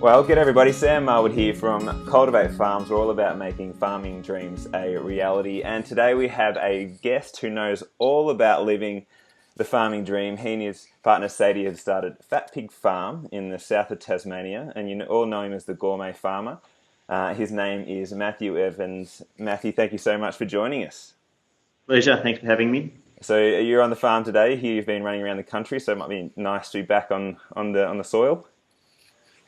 Well, good everybody. Sam Marwood here from Cultivate Farms. We're all about making farming dreams a reality. And today we have a guest who knows all about living the farming dream. He and his partner Sadie have started Fat Pig Farm in the south of Tasmania, and you all know him as the Gourmet Farmer. His name is Matthew Evans. Matthew, thank you so much for joining us. Pleasure. Thanks for having me. So you're on the farm today. Here you've been running around the country, so it might be nice to be back on the soil.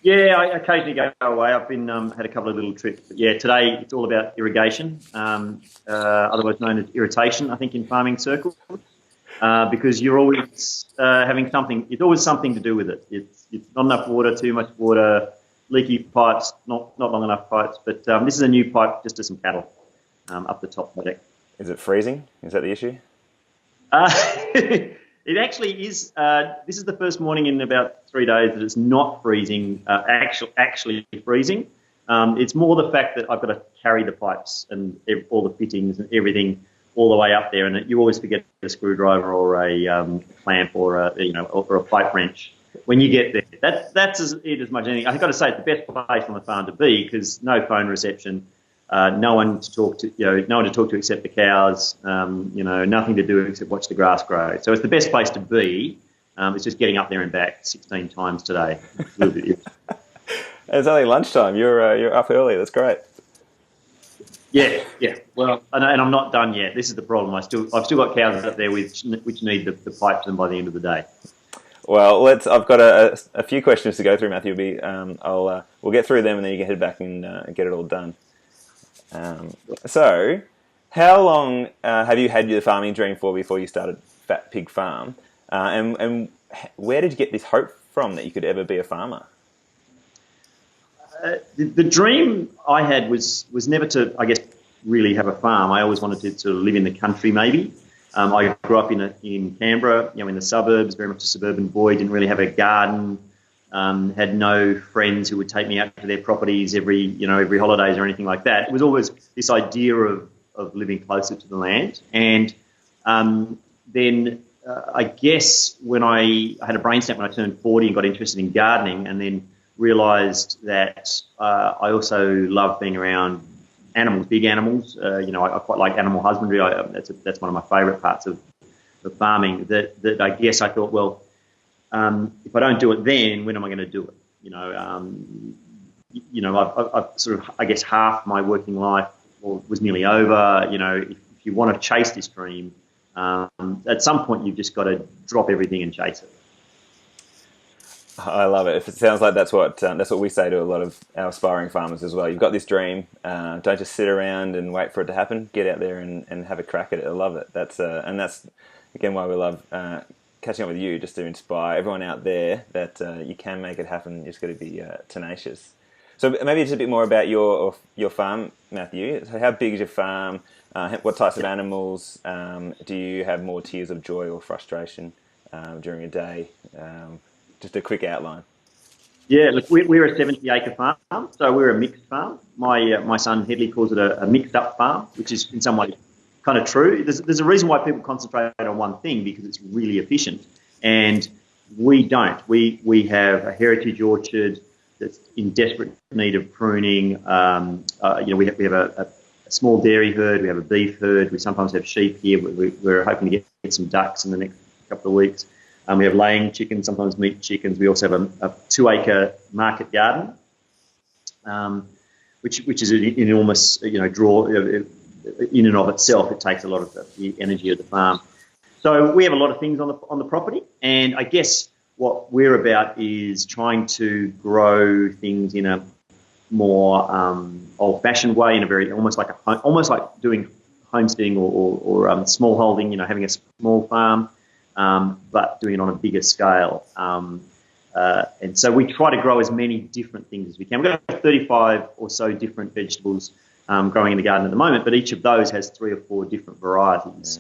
Yeah, I occasionally go away. I've been had a couple of little trips, but yeah, today it's all about irrigation, otherwise known as irritation, I think, in farming circles, because you're always having something. It's always something to do with it. It's not enough water, too much water, leaky pipes, not long enough pipes. But this is a new pipe just to some cattle up the top of the deck. Is it freezing? Is that the issue? It actually is. This is the first morning in about 3 days that it's not freezing. Actually freezing. It's more the fact that I've got to carry the pipes and all the fittings and everything all the way up there, and you always forget a screwdriver or a clamp or a pipe wrench when you get there. That's as much as anything. I've got to say it's the best place on the farm to be because no phone reception. No one to talk to, no one to talk to except the cows. Nothing to do except watch the grass grow. So it's the best place to be. It's just getting up there and back 16 times today. It's only lunchtime. You're up early. That's great. Yeah. Well, and I'm not done yet. This is the problem. I've still got cows up there which need the pipes in by the end of the day. Well, I've got a few questions to go through, Matthew. We'll get through them and then you can head back and get it all done. So, how long have you had your farming dream for before you started Fat Pig Farm? And where did you get this hope from that you could ever be a farmer? The dream I had was never to, I guess, really have a farm. I always wanted to live in the country, maybe. I grew up in Canberra, in the suburbs, very much a suburban boy. Didn't really have a garden. Had no friends who would take me out to their properties every holidays or anything like that. It was always this idea of living closer to the land. And then I guess when I had a brain snap when I turned 40 and got interested in gardening, and then realised that I also love being around animals, big animals. I quite like animal husbandry. That's one of my favourite parts of farming. That I guess I thought, well, if I don't do it then, when am I going to do it? I've sort of, I guess, half my working life was nearly over. If you want to chase this dream, at some point you've just got to drop everything and chase it. I love it. If it sounds like that's what we say to a lot of our aspiring farmers as well. You've got this dream. Don't just sit around and wait for it to happen. Get out there and have a crack at it. I love it. That's again why we love catching up with you, just to inspire everyone out there that you can make it happen. You just got to be tenacious. So maybe just a bit more about your farm, Matthew. So how big is your farm? What types of animals? Do you have more tears of joy or frustration during a day? Just a quick outline. Yeah, look, we're a 70-acre farm, so we're a mixed farm. My son Headley calls it a mixed-up farm, which is in some ways kind of true. There's a reason why people concentrate on one thing, because it's really efficient, and we don't. We have a heritage orchard that's in desperate need of pruning. We have a small dairy herd. We have a beef herd. We sometimes have sheep here. We're hoping to get some ducks in the next couple of weeks. We have laying chickens, sometimes meat chickens. We also have a 2-acre market garden, which is an enormous draw. In and of itself, it takes a lot of the energy of the farm. So we have a lot of things on the property, and I guess what we're about is trying to grow things in a more old-fashioned way, in a very almost like doing homesteading or smallholding. Having a small farm, but doing it on a bigger scale. And so we try to grow as many different things as we can. We've got 35 or so different vegetables growing in the garden at the moment, but each of those has 3 or 4 different varieties.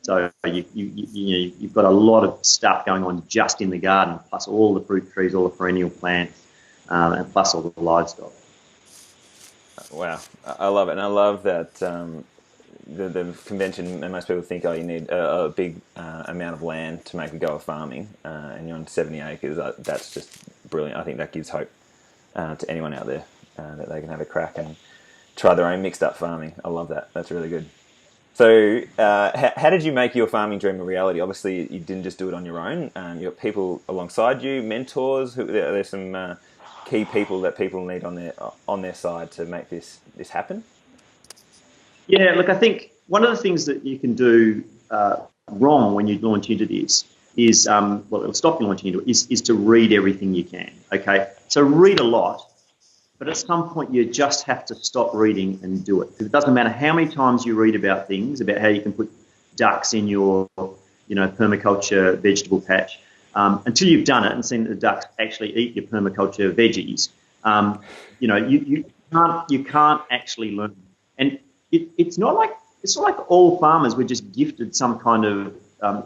So you've got a lot of stuff going on just in the garden, plus all the fruit trees, all the perennial plants, and plus all the livestock. Wow, I love it, and I love that the convention, and most people think, you need a big amount of land to make a go of farming, and you're on 70 acres. That's just brilliant. I think that gives hope to anyone out there, that they can have a crack and try their own mixed up farming. I love that. That's really good. So, how did you make your farming dream a reality? Obviously, you didn't just do it on your own. You got people alongside you, mentors. There's some key people that people need on their side to make this happen. Yeah, look, I think one of the things that you can do wrong when you launch into this is, well, it'll stop you launching into it, is to read everything you can, okay? So read a lot, but at some point you just have to stop reading and do it. Because it doesn't matter how many times you read about things, about how you can put ducks in your, permaculture vegetable patch, until you've done it and seen the ducks actually eat your permaculture veggies, you can't actually learn. And it's not like all farmers were just gifted some kind of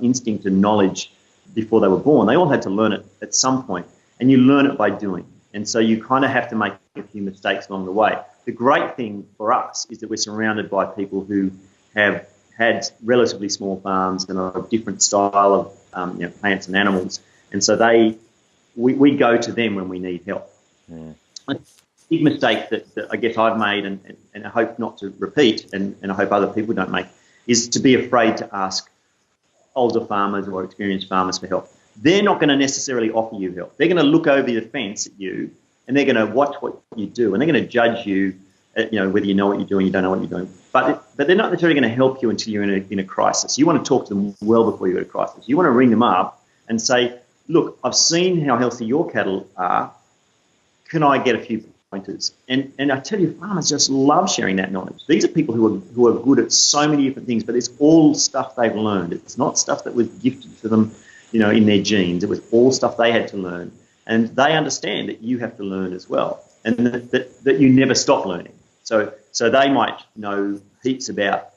instinct and knowledge before they were born. They all had to learn it at some point, and you learn it by doing. And so you kind of have to make a few mistakes along the way. The great thing for us is that we're surrounded by people who have had relatively small farms and a different style of plants and animals, and so we go to them when we need help. Mm. A big mistake that I guess I've made and I hope not to repeat, and I hope other people don't make, is to be afraid to ask older farmers or experienced farmers for help. They're not going to necessarily offer you help. They're going to look over the fence at you, and they're going to watch what you do, and they're going to judge you, whether you know what you're doing, you don't know what you're doing. But they're not necessarily going to help you until you're in a crisis. You want to talk to them well before you go to crisis. You want to ring them up and say, look, I've seen how healthy your cattle are. Can I get a few pointers? And I tell you, farmers just love sharing that knowledge. These are people who are good at so many different things, but it's all stuff they've learned. It's not stuff that was gifted to them, in their genes. It was all stuff they had to learn. And they understand that you have to learn as well, and that you never stop learning. So they might know heaps about,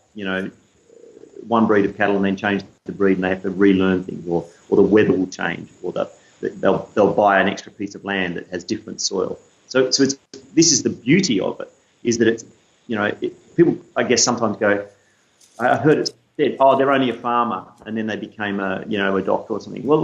one breed of cattle and then change the breed, and they have to relearn things, or the weather will change, or they'll buy an extra piece of land that has different soil. So this is the beauty of it, is that it's, people, I guess, sometimes go, I heard it said, oh, they're only a farmer, and then they became a doctor or something. Well,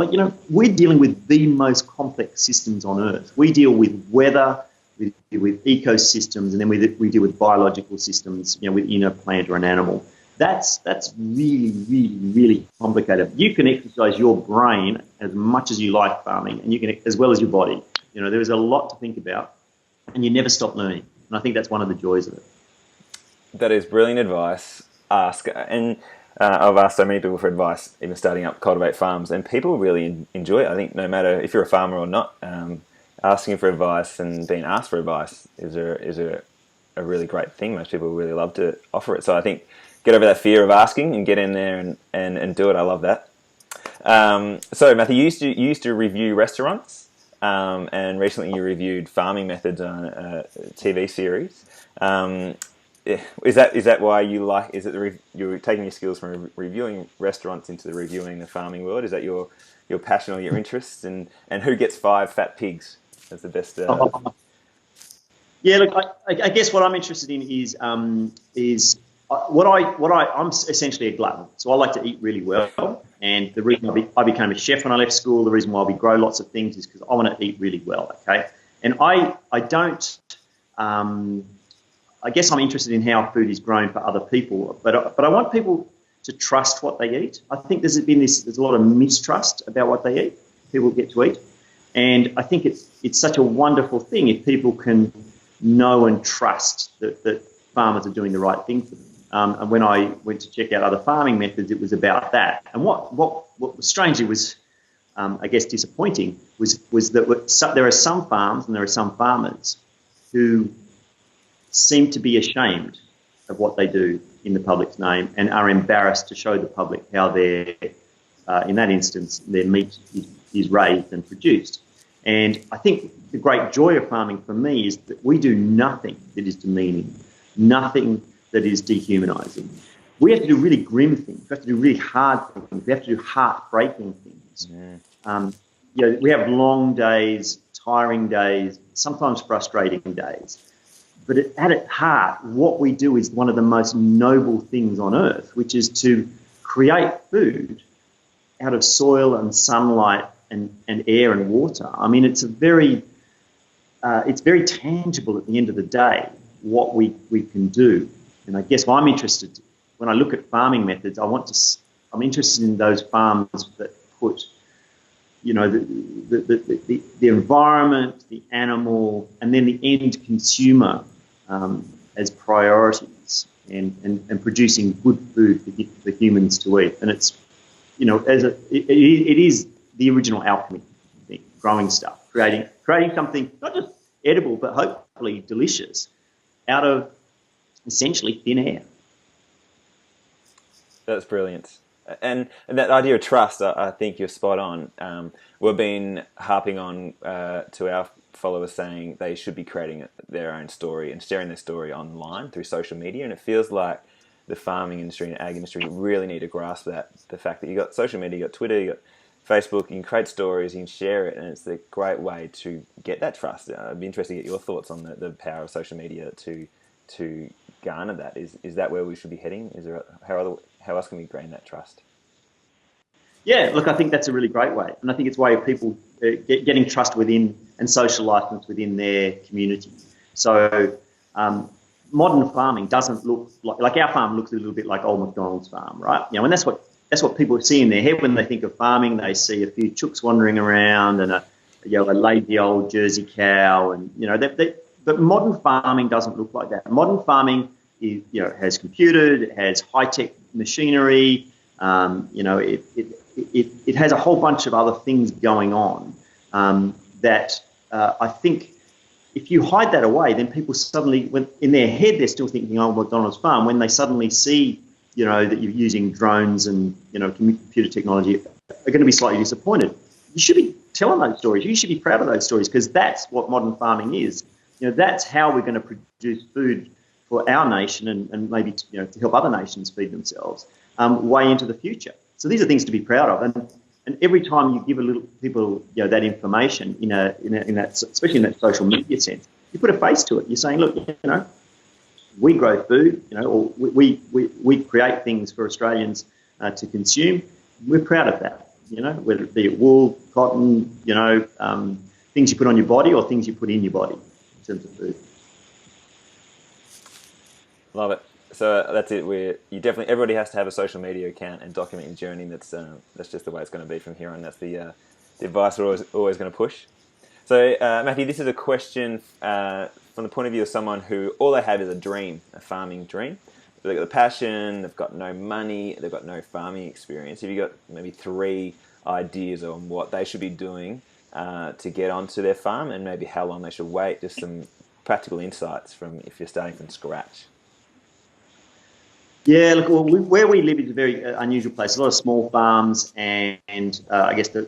we're dealing with the most complex systems on Earth. We deal with weather, we deal with ecosystems, and then we deal with biological systems, within a plant or an animal. That's really, really, really complicated. You can exercise your brain as much as you like farming, and you can, as well as your body. There is a lot to think about, and you never stop learning. And I think that's one of the joys of it. That is brilliant advice. I've asked so many people for advice, even starting up Cultivate Farms, and people really enjoy it. I think no matter if you're a farmer or not, asking for advice and being asked for advice is a really great thing. Most people really love to offer it. So I think get over that fear of asking and get in there and do it. I love that. So Matthew, you used to review restaurants, and recently you reviewed farming methods on a TV series. Is that why you like? Is it you're taking your skills from reviewing restaurants into reviewing the farming world? Is that your passion or your interest? And who gets 5 fat pigs? That's the best. Yeah, look, I guess what I'm interested in is I'm essentially a glutton, so I like to eat really well. And the reason I became a chef when I left school, the reason why we grow lots of things is because I want to eat really well. Okay, and I don't. I guess I'm interested in how food is grown for other people, but I want people to trust what they eat. I think there's a lot of mistrust about what they eat. People get to eat, and I think it's such a wonderful thing if people can know and trust that farmers are doing the right thing for them. And when I went to check out other farming methods, it was about that. And what strangely was, I guess, disappointing was that there are some farms and there are some farmers who seem to be ashamed of what they do in the public's name and are embarrassed to show the public how in that instance, their meat is raised and produced. And I think the great joy of farming for me is that we do nothing that is demeaning, nothing that is dehumanising. We have to do really grim things. We have to do really hard things. We have to do heartbreaking things. Yeah. We have long days, tiring days, sometimes frustrating days. But at its heart, what we do is one of the most noble things on earth, which is to create food out of soil and sunlight and air and water. I mean, it's a very it's very tangible at the end of the day what we can do. And I guess I'm interested, when I look at farming methods, I'm interested in those farms that put, you know, the environment, the animal, and then the end consumer as priorities, and producing good food for humans to eat. And it's, you know, it is the original alchemy, I think, growing stuff, creating something not just edible but hopefully delicious out of essentially thin air. That's brilliant. And that idea of trust, I think you're spot on. We've been harping on to our followers saying they should be creating their own story and sharing their story online through social media. And it feels like the farming industry and ag industry really need to grasp that. The fact that you got social media, you got Twitter, you got Facebook, you can create stories, you can share it, and it's a great way to get that trust. I'd be interested to get your thoughts on the power of social media to garner that. Is that where we should be heading? Is there how else can we gain that trust? Yeah, look, I think that's a really great way, and I think it's a way of people getting trust within and social license within their community. So modern farming doesn't look like our farm looks a little bit like old McDonald's farm, right? You know, and that's what people see in their head when they think of farming. They see a few chooks wandering around and a lazy old Jersey cow, and but modern farming doesn't look like that. Modern farming is, has computed, it has high-tech machinery, it has a whole bunch of other things going on that I think if you hide that away, then people suddenly, when in their head they're still thinking, oh, McDonald's farm, when they suddenly see, that you're using drones and, computer technology, are going to be slightly disappointed. You should be telling those stories. You should be proud of those stories, because that's what modern farming is. That's how we're going to produce food for our nation and maybe to help other nations feed themselves way into the future. So these are things to be proud of, and every time you give a little people that information in that, especially in that social media sense, you put a face to it. You're saying, look, we grow food, or we create things for Australians to consume. We're proud of that, whether it be wool, cotton, things you put on your body or things you put in your body in terms of food. Love it. So that's it. Everybody has to have a social media account and document your journey. That's just the way it's going to be from here on. That's the advice we're always going to push. So Matthew, this is a question from the point of view of someone who all they have is a dream, a farming dream. They've got the passion, they've got no money, they've got no farming experience. Have you got maybe 3 ideas on what they should be doing to get onto their farm, and maybe how long they should wait? Just some practical insights from if you're starting from scratch. Yeah, look, where we live is a very unusual place. A lot of small farms, and I guess the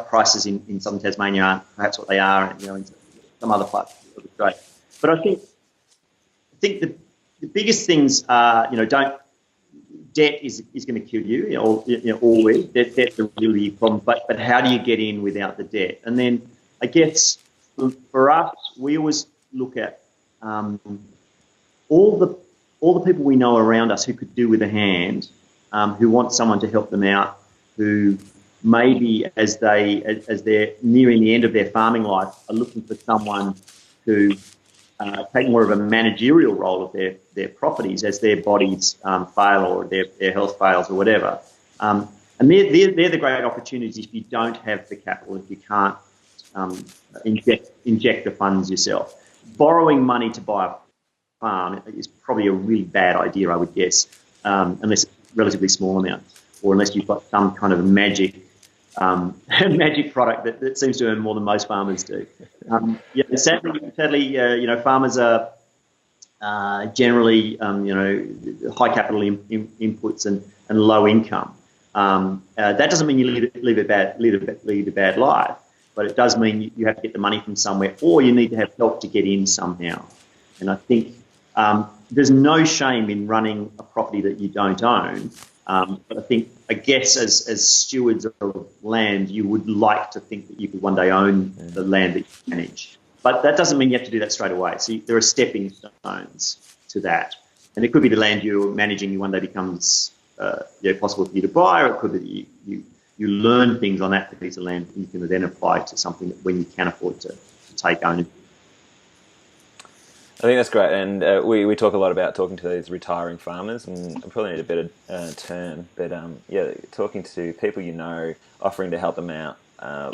prices in southern Tasmania aren't perhaps what they are, in some other parts of Australia. But I think the biggest things are, debt is going to kill you, always. Debt's a really problem. But how do you get in without the debt? And then I guess for us, we always look at all the people we know around us who could do with a hand, who want someone to help them out, who maybe as they're nearing the end of their farming life are looking for someone who take more of a managerial role of their properties as their bodies fail or their health fails or whatever. And they're the great opportunities if you don't have the capital, if you can't inject the funds yourself. Borrowing money to buy a farm is probably a really bad idea, I would guess, unless it's a relatively small amount, or unless you've got some kind of magic product that seems to earn more than most farmers do. Sadly, farmers are generally, high capital inputs and low income. That doesn't mean you lead a bad life, but it does mean you have to get the money from somewhere, or you need to have help to get in somehow. And I think there's no shame in running a property that you don't own. But I guess as stewards of land, you would like to think that you could one day own the land that you manage. But that doesn't mean you have to do that straight away. So there are stepping stones to that. And it could be the land you're managing one day becomes possible for you to buy, or it could be that you learn things on that piece of land that you can then apply to something that when you can afford to take ownership. think that's great, and we talk a lot about talking to these retiring farmers, and I probably need a better term, but yeah, talking to people you know, offering to help them out,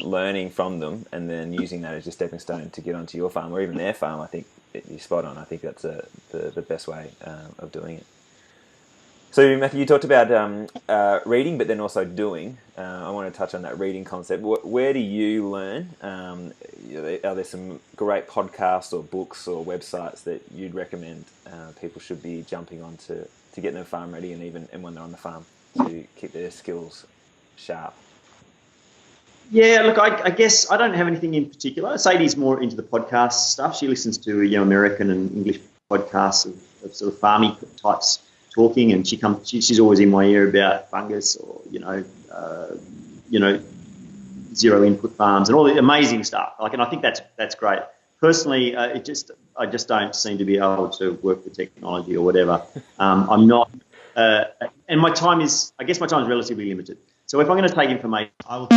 learning from them, and then using that as your stepping stone to get onto your farm or even their farm. I think you're spot on. I think that's the best way of doing it. So, Matthew, you talked about reading, but then also doing. I want to touch on that reading concept. Where do you learn? Are there some great podcasts or books or websites that you'd recommend people should be jumping on to get their farm ready, and when they're on the farm, to keep their skills sharp? Yeah, look, I guess I don't have anything in particular. Sadie's more into the podcast stuff. She listens to American and English podcasts of sort of farming types talking, and she's always in my ear about fungus or zero input farms and all the amazing stuff. And I think that's great. Personally, I just don't seem to be able to work the technology or whatever. I'm not, and my time is relatively limited. So if I'm going to take information, I will.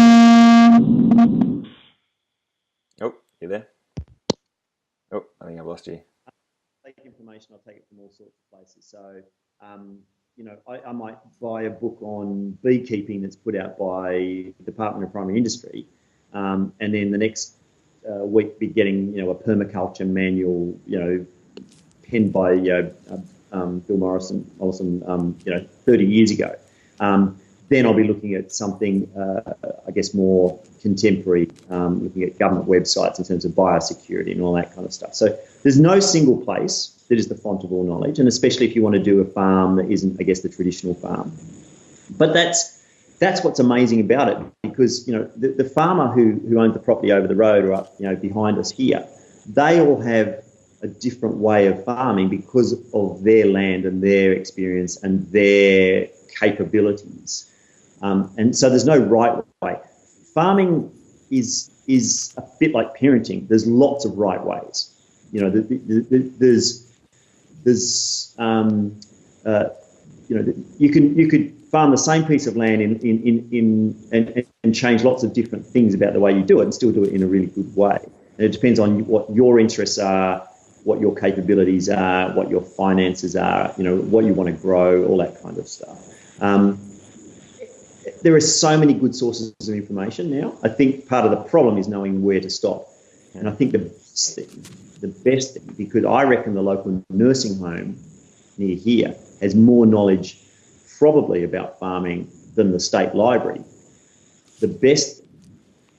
Oh, you there? Oh, I think I've lost you. Take information, I'll take it from all sorts of places. So, I might buy a book on beekeeping that's put out by the Department of Primary Industry, and then the next week be getting, a permaculture manual, penned by Bill Mollison, 30 years ago. Then I'll be looking at something, more contemporary, looking at government websites in terms of biosecurity and all that kind of stuff. So there's no single place that is the font of all knowledge, and especially if you want to do a farm that isn't, the traditional farm. But that's what's amazing about it, because, the farmer who owns the property over the road or up, behind us here, they all have a different way of farming because of their land and their experience and their capabilities. And so there's no right way. Farming is a bit like parenting. There's lots of right ways. You could farm the same piece of land and change lots of different things about the way you do it and still do it in a really good way. And it depends on what your interests are, what your capabilities are, what your finances are, what you want to grow, all that kind of stuff. There are so many good sources of information now. I think part of the problem is knowing where to stop. And I think the best thing, because I reckon the local nursing home near here has more knowledge probably about farming than the state library. The best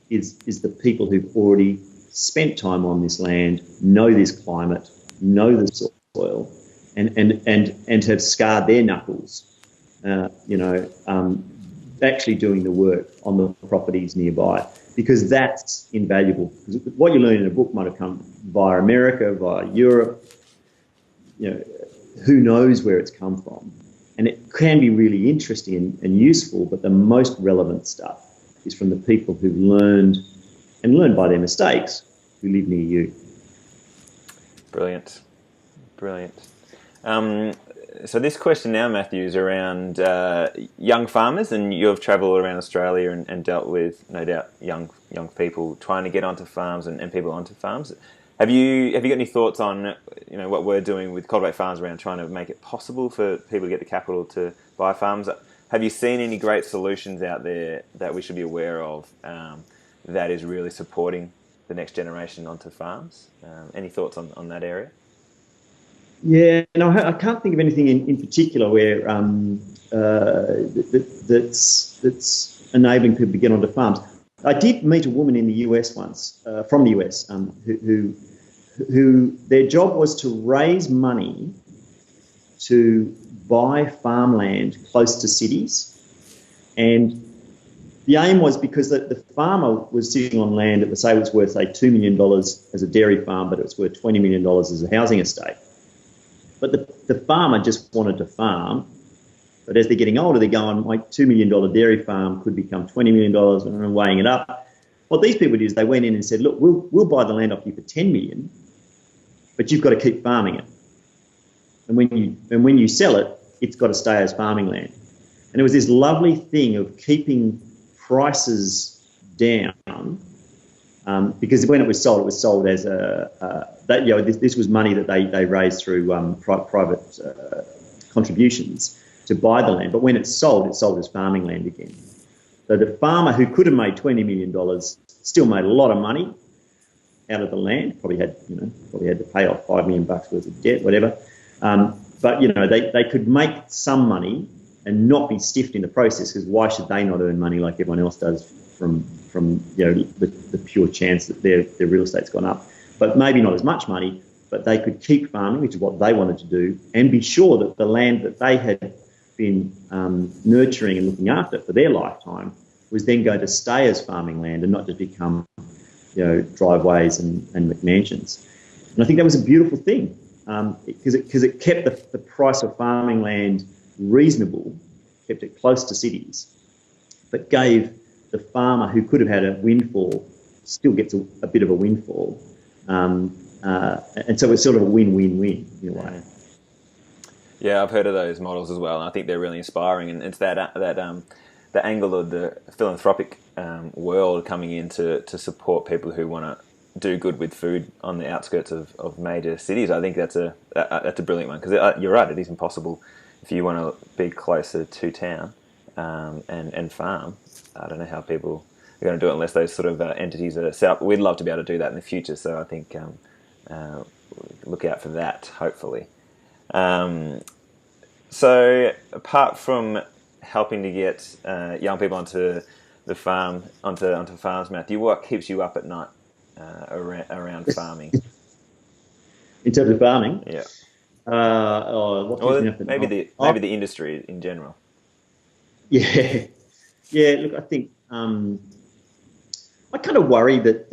is the people who've already spent time on this land, know this climate, know the soil, and have scarred their knuckles, actually doing the work on the properties nearby, because that's invaluable. Because what you learn in a book might have come via America, via Europe, who knows where it's come from. And it can be really interesting and useful, but the most relevant stuff is from the people who've learned by their mistakes, who live near you. Brilliant. So this question now, Matthew, is around young farmers, and you've travelled around Australia and dealt with, no doubt, young people trying to get onto farms and people onto farms. Have you got any thoughts on what we're doing with Cultivate Farms around trying to make it possible for people to get the capital to buy farms? Have you seen any great solutions out there that we should be aware of that is really supporting the next generation onto farms? Any thoughts on that area? Yeah, no, I can't think of anything in particular where that's enabling people to get onto farms. I did meet a woman in the US once, from the US, who their job was to raise money to buy farmland close to cities, and the aim was because the farmer was sitting on land that was worth, say, $2 million as a dairy farm, but it was worth $20 million as a housing estate. But the farmer just wanted to farm. But as they're getting older, they're going, my $2 million dairy farm could become $20 million, and weighing it up. What these people did is they went in and said, look, we'll buy the land off you for $10 million, but you've got to keep farming it. And when you sell it, it's got to stay as farming land. And it was this lovely thing of keeping prices down, because when it was sold as this was money that they raised through private contributions to buy the land. But when it's sold as farming land again. So the farmer who could have made $20 million still made a lot of money out of the land. Probably had to pay off $5 million worth of debt, whatever. But they could make some money and not be stiffed in the process, because why should they not earn money like everyone else does from the pure chance that their real estate's gone up? But maybe not as much money, but they could keep farming, which is what they wanted to do, and be sure that the land that they had been nurturing and looking after for their lifetime was then going to stay as farming land and not just become driveways and McMansions. And I think that was a beautiful thing, because it kept the price of farming land reasonable, kept it close to cities, but gave the farmer who could have had a windfall still gets a bit of a windfall. And so it's sort of a win-win-win in a way. Yeah, I've heard of those models as well, and I think they're really inspiring. And it's that the angle of the philanthropic world coming in to support people who want to do good with food on the outskirts of major cities. I think that's a brilliant one, because you're right, it is impossible if you want to be closer to town and farm. I don't know how people are going to do it unless those sort of entities are set up. We'd love to be able to do that in the future, so I think look out for that, hopefully. So apart from helping to get young people onto the farm, onto farms, Matthew, what keeps you up at night around farming? In terms of farming? Yeah. Maybe the industry in general. Yeah. Look, I think I kind of worry that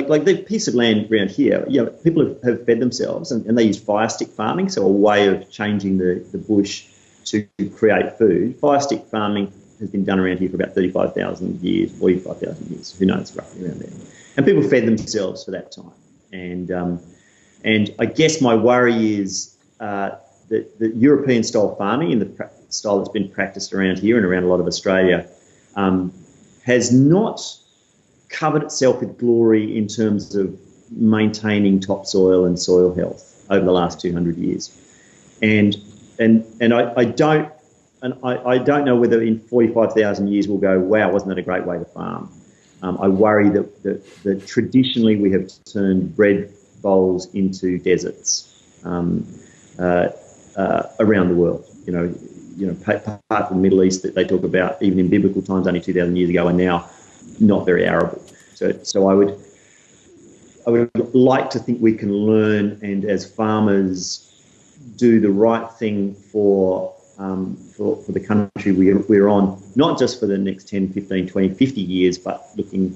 like the piece of land around here, people have fed themselves and they use fire stick farming, so a way of changing the bush to create food. Fire stick farming has been done around here for about 35,000 years, 45,000 years, who knows, roughly around there. And people fed themselves for that time. And I guess my worry is that the European-style farming, in the style that's been practiced around here and around a lot of Australia, has not covered itself with glory in terms of maintaining topsoil and soil health over the last 200 years. And I don't know whether in 45,000 years we'll go, wow, wasn't that a great way to farm? I worry that traditionally we have turned bread bowls into deserts around the world. Apart from the Middle East that they talk about, even in biblical times, only 2,000 years ago, are now not very arable. So I would like to think we can learn, and as farmers do the right thing for the country we're on, not just for the next 10, 15, 20, 50 years, but looking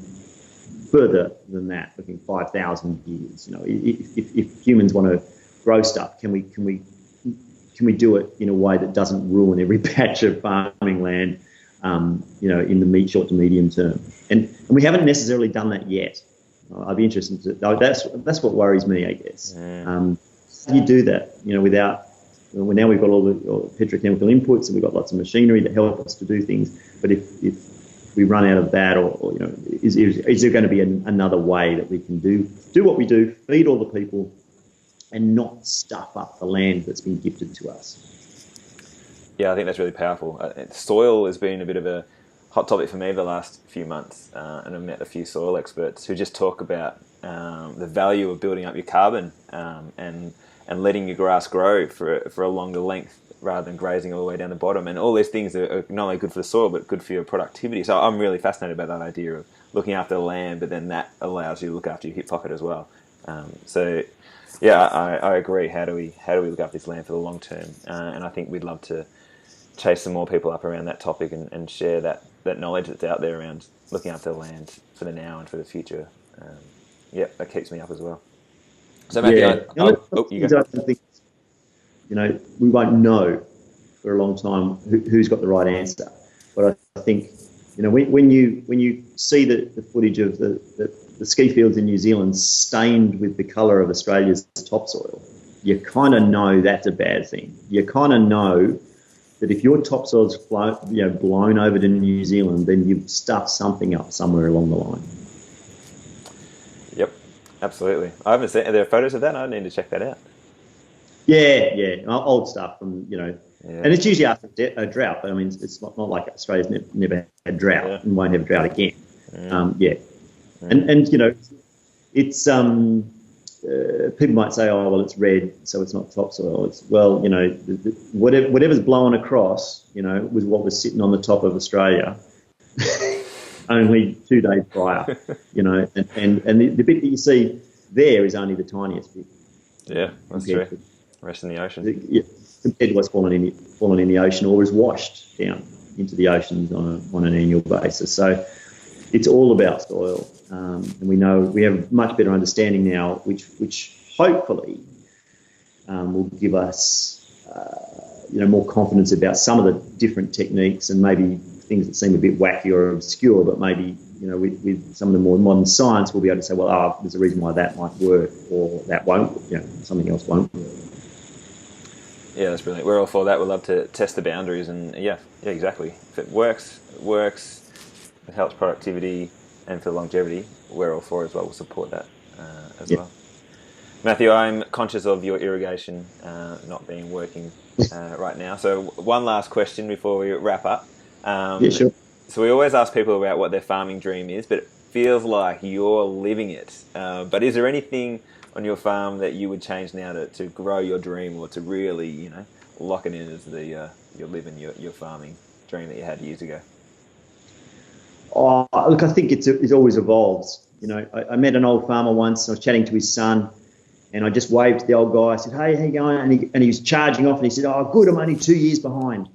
further than that, looking 5,000 years. If humans want to grow stuff, can we do it in a way that doesn't ruin every patch of farming land, in the short to medium term? And we haven't necessarily done that yet. I'd be interested to. That's what worries me, I guess. How do you do that? Without. Well, now we've got all the petrochemical inputs and we've got lots of machinery that help us to do things. But if we run out of that, or is there going to be another way that we can do what we do, feed all the people, and not stuff up the land that's been gifted to us? Yeah, I think that's really powerful. Soil has been a bit of a hot topic for me the last few months, and I've met a few soil experts who just talk about the value of building up your carbon and letting your grass grow for a longer length rather than grazing all the way down the bottom. And all these things are not only good for the soil, but good for your productivity. So I'm really fascinated about that idea of looking after the land, but then that allows you to look after your hip pocket as well. Yeah, I agree. How do we look after this land for the long term? And I think we'd love to chase some more people up around that topic and share that knowledge that's out there around looking after the land for the now and for the future. That keeps me up as well. So Matthew, you go. I think, we won't know for a long time who's got the right answer. But I think, when you see the footage of the ski fields in New Zealand stained with the colour of Australia's topsoil, you kind of know that's a bad thing. You kind of know that if your topsoil's blown over to New Zealand, then you've stuffed something up somewhere along the line. Yep. Absolutely. I haven't seen. Are there photos of that? I need to check that out. Yeah, yeah, old stuff from Yeah. and it's usually after a drought. But I mean, it's not like Australia's never had drought Yeah. and won't have drought again. Mm. Yeah, and it's people might say, oh well, it's red, so it's not topsoil. It's well, whatever's blowing across, was what was sitting on the top of Australia only 2 days prior. And the bit that you see there is only the tiniest bit. Yeah, that's true. The rest in the ocean. Yeah, compared to what's fallen in the ocean or is washed down into the oceans on an annual basis. So it's all about soil, and we have much better understanding now, which hopefully will give us more confidence about some of the different techniques and maybe things that seem a bit wacky or obscure, but maybe with some of the more modern science, we'll be able to say, well, there's a reason why that might work or that won't, something else won't work. Yeah, that's brilliant. We're all for that. We'd love to test the boundaries, and yeah, exactly. If it works, it works. It helps productivity and for longevity. We're all for it as well. We'll support that as well. Matthew, I'm conscious of your irrigation not being working right now. So one last question before we wrap up. Yeah, sure. So we always ask people about what their farming dream is, but it feels like you're living it. But is there anything on your farm that you would change now to grow your dream, or to really, lock it in as you're living your farming dream that you had years ago? Oh, look, I think it always evolves. I met an old farmer once. I was chatting to his son, and I just waved to the old guy. I said, "Hey, how you going?" And he was charging off, and he said, "Oh, good, I'm only 2 years behind."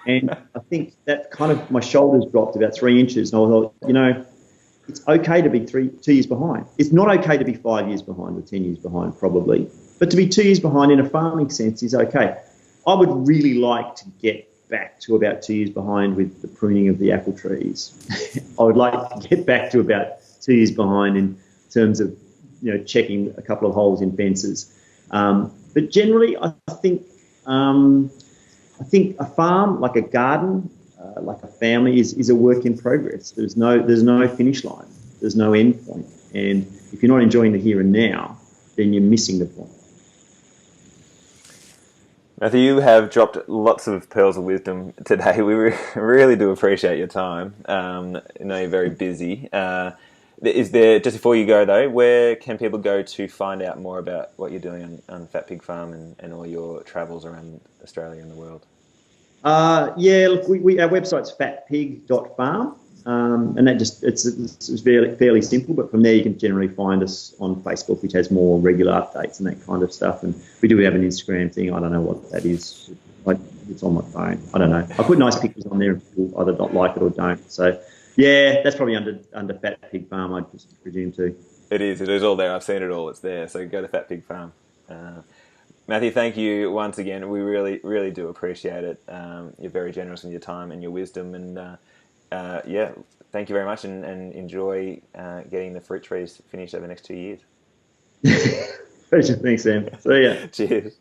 And I think that kind of, my shoulders dropped about 3 inches, and I thought, it's okay to be 2 years behind. It's not okay to be 5 years behind or 10 years behind, probably. But to be 2 years behind in a farming sense is okay. I would really like to get back to about 2 years behind with the pruning of the apple trees. I would like to get back to about 2 years behind in terms of, checking a couple of holes in fences. But generally, I think a farm, like a garden, like a family, is a work in progress. There's no finish line. There's no end point. And if you're not enjoying the here and now, then you're missing the point. Matthew, you have dropped lots of pearls of wisdom today. We really do appreciate your time. I know you're very busy. Is there, just before you go though, where can people go to find out more about what you're doing on Fat Pig Farm and all your travels around Australia and the world? Look, our website's fatpig.farm, and that it's fairly simple. But from there, you can generally find us on Facebook, which has more regular updates and that kind of stuff. And we do have an Instagram thing. I don't know what that is. It's on my phone. I don't know. I put nice pictures on there, and people either don't like it or don't. So, yeah, that's probably under Fat Pig Farm, I just presume too. It is all there. I've seen it all. It's there. So go to Fat Pig Farm. Matthew, thank you once again. We really, really do appreciate it. You're very generous in your time and your wisdom. And thank you very much, and enjoy getting the fruit trees finished over the next 2 years. Thanks, Sam. See ya. Cheers.